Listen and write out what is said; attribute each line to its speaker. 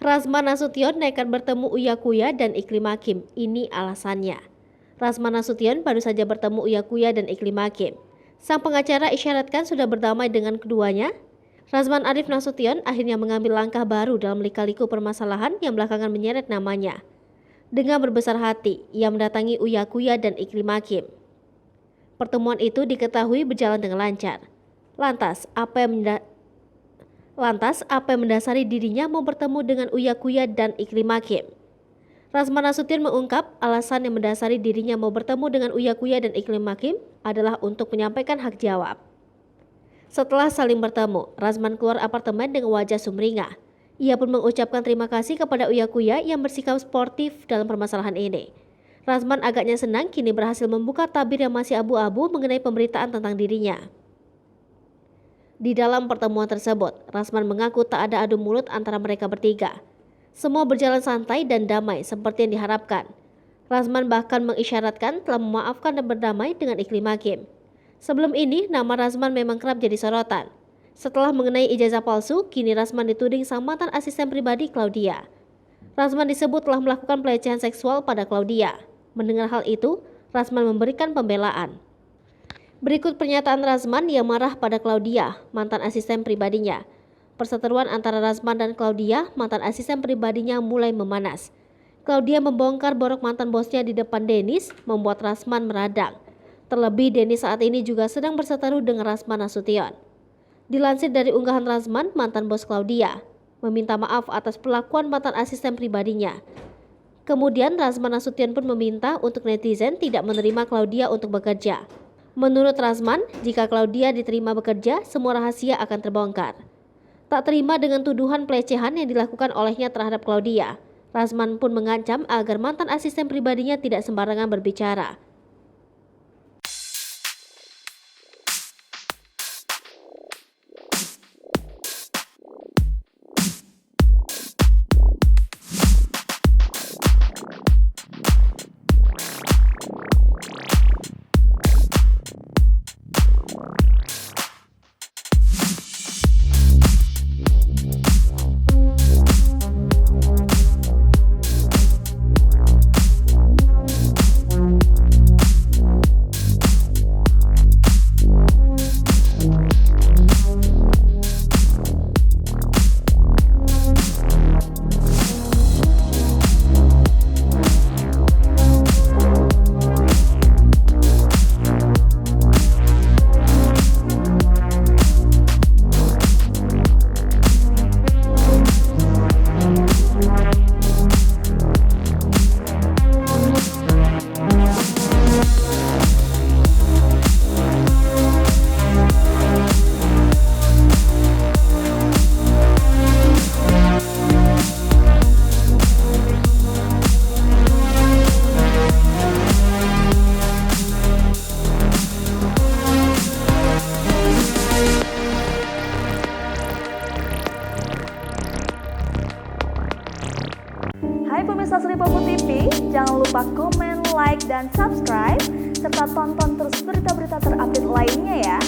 Speaker 1: Razman Nasution nekat bertemu Uya Kuya dan Iklim Hakim. Ini alasannya. Razman Nasution baru saja bertemu Uya Kuya dan Iklim Hakim. Sang pengacara isyaratkan sudah berdamai dengan keduanya. Razman Arif Nasution akhirnya mengambil langkah baru dalam lika-liku permasalahan yang belakangan menyeret namanya. Dengan berbesar hati, ia mendatangi Uya Kuya dan Iklim Hakim. Pertemuan itu diketahui berjalan dengan lancar. Lantas, apa yang mendasari dirinya mau bertemu dengan Uya Kuya dan Iklim Hakim? Razman Nasution mengungkap alasan yang mendasari dirinya mau bertemu dengan Uya Kuya dan Iklim Hakim adalah untuk menyampaikan hak jawab. Setelah saling bertemu, Razman keluar apartemen dengan wajah sumringah. Ia pun mengucapkan terima kasih kepada Uya Kuya yang bersikap sportif dalam permasalahan ini. Razman agaknya senang kini berhasil membuka tabir yang masih abu-abu mengenai pemberitaan tentang dirinya. Di dalam pertemuan tersebut, Razman mengaku tak ada adu mulut antara mereka bertiga. Semua berjalan santai dan damai seperti yang diharapkan. Razman bahkan mengisyaratkan telah memaafkan dan berdamai dengan Iklim Hakim. Sebelum ini, nama Razman memang kerap jadi sorotan. Setelah mengenai ijazah palsu, kini Razman dituding sang mantan asisten pribadi Claudia. Razman disebut telah melakukan pelecehan seksual pada Claudia. Mendengar hal itu, Razman memberikan pembelaan. Berikut pernyataan Razman yang marah pada Claudia, mantan asisten pribadinya. Perseteruan antara Razman dan Claudia, mantan asisten pribadinya, mulai memanas. Claudia membongkar borok mantan bosnya di depan Dennis, membuat Razman meradang. Terlebih Dennis saat ini juga sedang berseteru dengan Razman Nasution. Dilansir dari unggahan Razman, mantan bos Claudia meminta maaf atas perlakuan mantan asisten pribadinya. Kemudian Razman Nasution pun meminta untuk netizen tidak menerima Claudia untuk bekerja. Menurut Razman, jika Claudia diterima bekerja, semua rahasia akan terbongkar. Tak terima dengan tuduhan pelecehan yang dilakukan olehnya terhadap Claudia, Razman pun mengancam agar mantan asisten pribadinya tidak sembarangan berbicara.
Speaker 2: Hai pemirsa Sri Popo TV, jangan lupa komen, like, dan subscribe, serta tonton terus berita-berita terupdate lainnya ya.